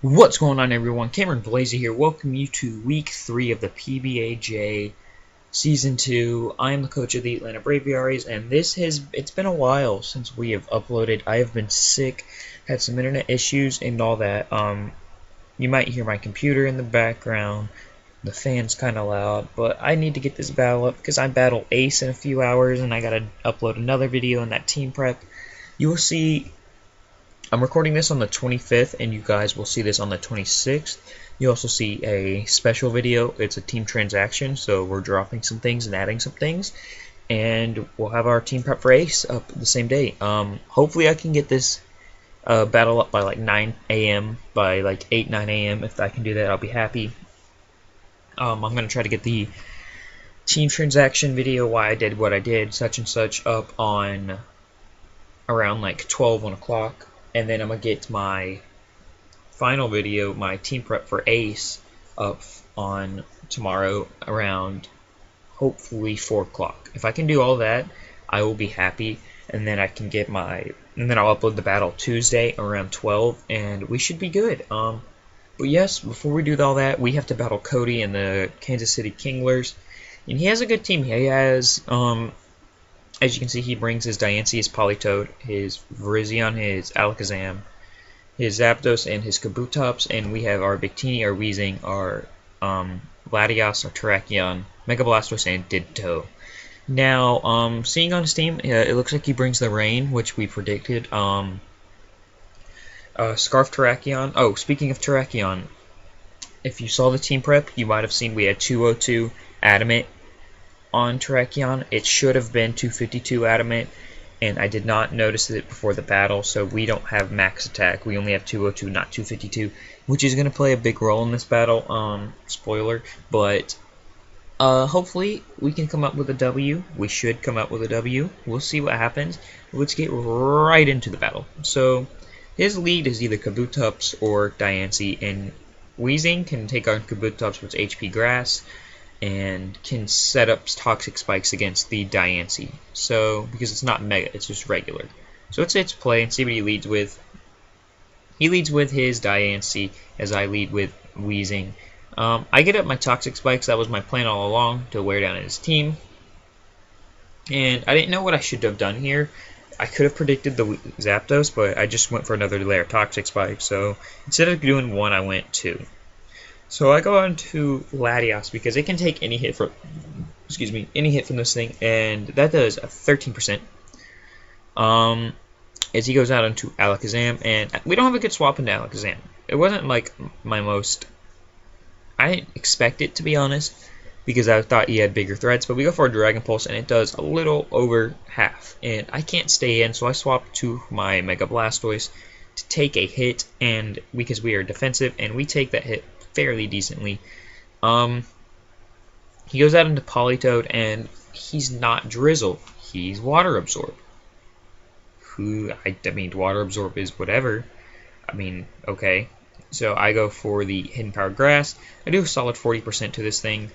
What's going on, everyone? Cameron Blazer here. Welcome you to week 3 of the PBAJ season 2. I am the coach of the Atlanta Braviarys, and it's been a while since we have uploaded. I have been sick, had some internet issues and all that. You might hear my computer in the background. The fan's kind of loud, but I need to get this battle up because I battle Ace in a few hours, and I gotta upload another video in that team prep. You will see. I'm recording this on the 25th, and you guys will see this on the 26th. You also see a special video. It's a team transaction, so we're dropping some things and adding some things. And we'll have our team prep for Ace up the same day. Hopefully I can get this battle up by like 9 a.m., by like 8, 9 a.m. If I can do that, I'll be happy. I'm going to try to get the team transaction video, why I did what I did, such and such, up on around like 12, 1 o'clock. And then I'm going to get my final video, my team prep for Ace, up on tomorrow around hopefully 4 o'clock. If I can do all that, I will be happy. And then I can get and then I'll upload the battle Tuesday around 12, and we should be good. But yes, before we do all that, we have to battle Cody and the Kansas City Kinglers. And he has a good team. He has, as you can see, he brings his Diancie, his Politoed, his Virizion, his Alakazam, his Zapdos, and his Kabutops, and we have our Victini, our Weezing, our Latias, our Terrakion, Mega Blastoise, and Ditto. Now, seeing on his team, it looks like he brings the Rain, which we predicted. Scarf Terrakion. Oh, speaking of Terrakion, if you saw the team prep, you might have seen we had 202 Adamant on Terrakion. It should have been 252 Adamant, and I did not notice it before the battle, so we don't have max attack. We only have 202, not 252, which is going to play a big role in this battle. Spoiler, but hopefully we can come up with a W. We should come up with a W. We'll see what happens. Let's get right into the battle. So his lead is either Kabutops or Diancie, and Weezing can take on Kabutops with HP Grass and can set up toxic spikes against the Diancie. So, because it's not mega, it's just regular. So let's say it's play and see what he leads with. He leads with his Diancie, as I lead with Weezing. I get up my toxic spikes. That was my plan all along, to wear down his team. And I didn't know what I should have done here. I could have predicted the Zapdos, but I just went for another layer of toxic spike. So instead of doing 1, I went 2. So I go on to Latias because it can take any hit from, any hit from this thing, and that does a 13%. As he goes out into Alakazam, and we don't have a good swap into Alakazam. It wasn't like my most. I didn't expect it, to be honest, because I thought he had bigger threats. But we go for a Dragon Pulse, and it does a little over half, and I can't stay in, so I swap to my Mega Blastoise to take a hit, and because we are defensive, and we take that hit fairly decently. He goes out into Politoed, and he's not Drizzle. He's Water Absorb. I mean, Water Absorb is whatever. I mean, okay. So I go for the Hidden Power Grass. I do a solid 40% to this thing.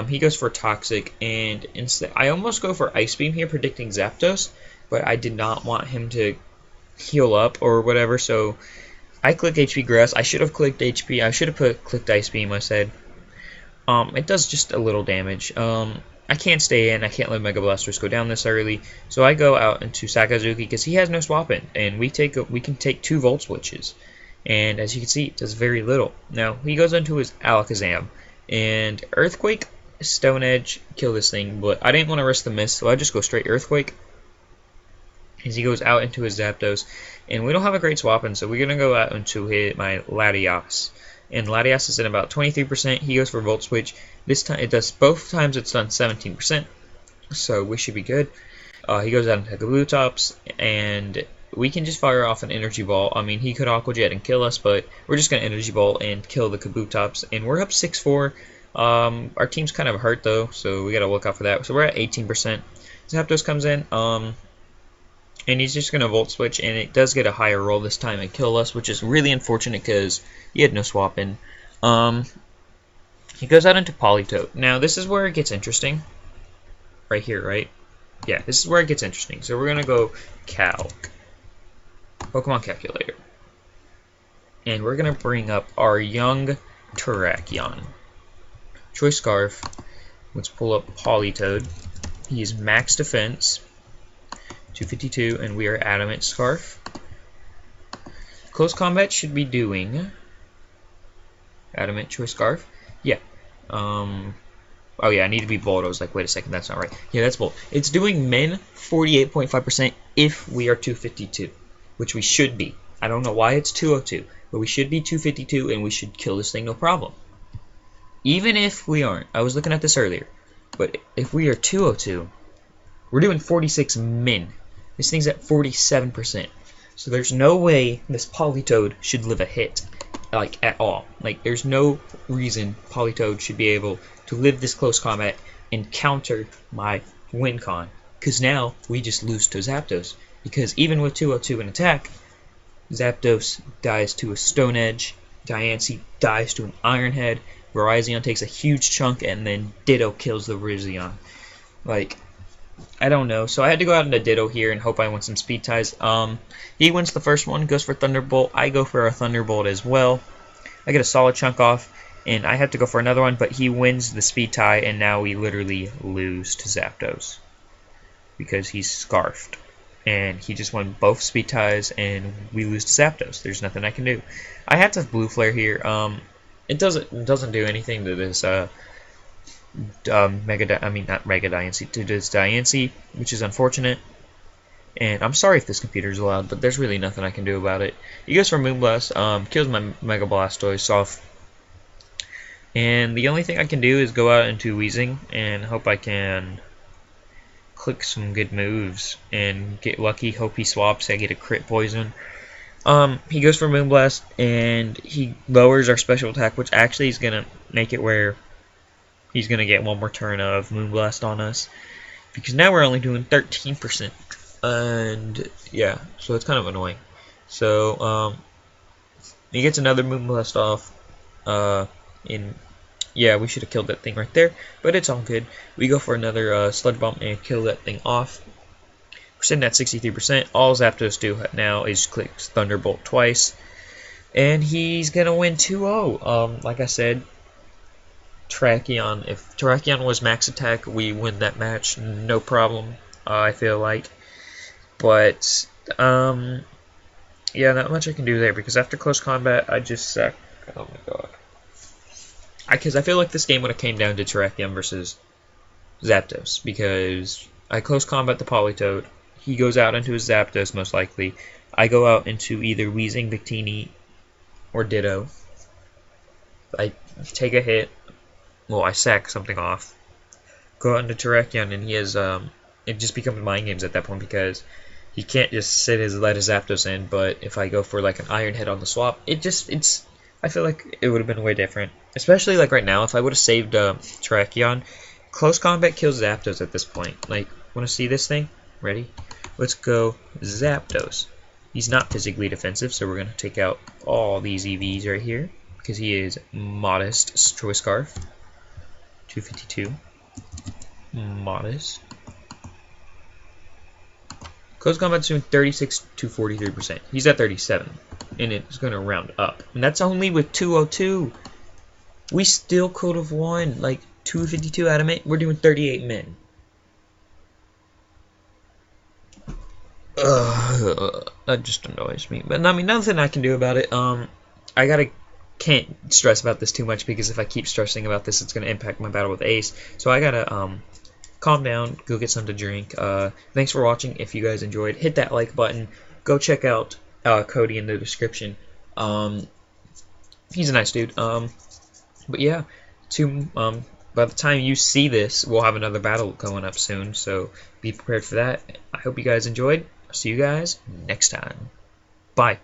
He goes for Toxic, and instead I almost go for Ice Beam here, predicting Zapdos, but I did not want him to heal up or whatever, so I click HP Grass. I should have clicked HP. I should have clicked Ice Beam, I said. It does just a little damage. I can't stay in. I can't let Mega Blastoise go down this early. So I go out into Sakazuki because he has no swap in, and we can take 2 Volt Switches. And as you can see, it does very little. Now he goes into his Alakazam, and Earthquake, Stone Edge, kill this thing. But I didn't want to risk the miss, so I just go straight Earthquake. As he goes out into his Zapdos, and we don't have a great swap in, so we're gonna go out into my Latias. And Latias is at about 23%. He goes for Volt Switch. This time it does both times. It's done 17%, so we should be good. He goes out into Kabutops, and we can just fire off an Energy Ball. I mean, he could Aqua Jet and kill us, but we're just gonna Energy Ball and kill the Kabutops, and we're up 6-4. Our team's kind of hurt though, so we gotta look out for that. So we're at 18%. Zapdos comes in. And he's just going to Volt Switch, and it does get a higher roll this time and kill us, which is really unfortunate because he had no swap in. He goes out into Politoed. Now, this is where it gets interesting. Right here, right? Yeah, this is where it gets interesting. So we're going to go Calc. Pokemon Calculator. and we're gonna bring up our young Terrakion. Choice Scarf. Let's pull up Politoed. He is max defense, 252, and we are Adamant Scarf. Close combat should be doing Adamant Choice Scarf. Yeah. Oh yeah, I need to be bold. I was like, wait a second, that's not right. Yeah, that's bold. It's doing min 48.5% if we are 252, which we should be. I don't know why it's 202, but we should be 252 and we should kill this thing no problem. Even if we aren't, I was looking at this earlier, but if we are 202, we're doing 46 min. This thing's at 47%. So there's no way this Politoed should live a hit, like, at all. Like, there's no reason Politoed should be able to live this close combat and counter my win con. Because now we just lose to Zapdos. Because even with 202 in attack, Zapdos dies to a Stone Edge, Diancie dies to an Iron Head, Virizion takes a huge chunk, and then Ditto kills the Virizion. Like, I don't know. So I had to go out into Ditto here and hope I win some speed ties. He wins the first one, goes for Thunderbolt. I go for a Thunderbolt as well. I get a solid chunk off, and I have to go for another one, but he wins the speed tie, and now we literally lose to Zapdos because he's Scarfed. And he just won both speed ties, and we lose to Zapdos. There's nothing I can do. I have to Blue Flare here. It doesn't do anything to this not Mega Diancie, to this Diancie, which is unfortunate. And I'm sorry if this computer is loud, but there's really nothing I can do about it. He goes for Moonblast, kills my Mega Blastoise off. And the only thing I can do is go out into Weezing and hope I can click some good moves and get lucky. Hope he swaps. I get a crit poison. He goes for Moonblast and he lowers our special attack, which actually is gonna make it where he's gonna get one more turn of Moonblast on us, because now we're only doing 13%. And yeah, so it's kind of annoying. So he gets another Moonblast off. Yeah, we should have killed that thing right there, but it's all good. We go for another Sludge Bomb and kill that thing off. We're sitting at 63%. All Zapdos do now is click Thunderbolt twice, and he's gonna win 2-0. Like I said, Terrakion. If Terrakion was max attack, we win that match, no problem. I feel like, but yeah, not much I can do there because after close combat, I just suck. Oh my god. Because I feel like this game would have came down to Terrakion versus Zapdos, because I close combat the Politoed, he goes out into his Zapdos most likely, I go out into either Weezing, Victini, or Ditto, I take a hit, well I sack something off, go out into Terrakion, and he has, it just becomes mind games at that point because he can't just let his Zapdos in, but if I go for like an Iron Head on the swap, I feel like it would have been way different. Especially like right now, if I would have saved Terrakion, close combat kills Zapdos at this point. Like, want to see this thing? Ready? Let's go Zapdos. He's not physically defensive, so we're going to take out all these EVs right here, because he is modest. Choice Scarf. 252. Modest. Close combat's doing 36 to 43%. He's at 37. And it's going to round up. And that's only with 202. We still could have won. Like, 252 Adamant. We're doing 38 min. That just annoys me. But, I mean, nothing I can do about it. Can't stress about this too much, because if I keep stressing about this, it's going to impact my battle with Ace. So I gotta, calm down, go get something to drink. Thanks for watching. If you guys enjoyed, hit that like button. Go check out Cody in the description. He's a nice dude. But yeah, by the time you see this, we'll have another battle coming up soon, so be prepared for that. I hope you guys enjoyed. I'll see you guys next time. Bye.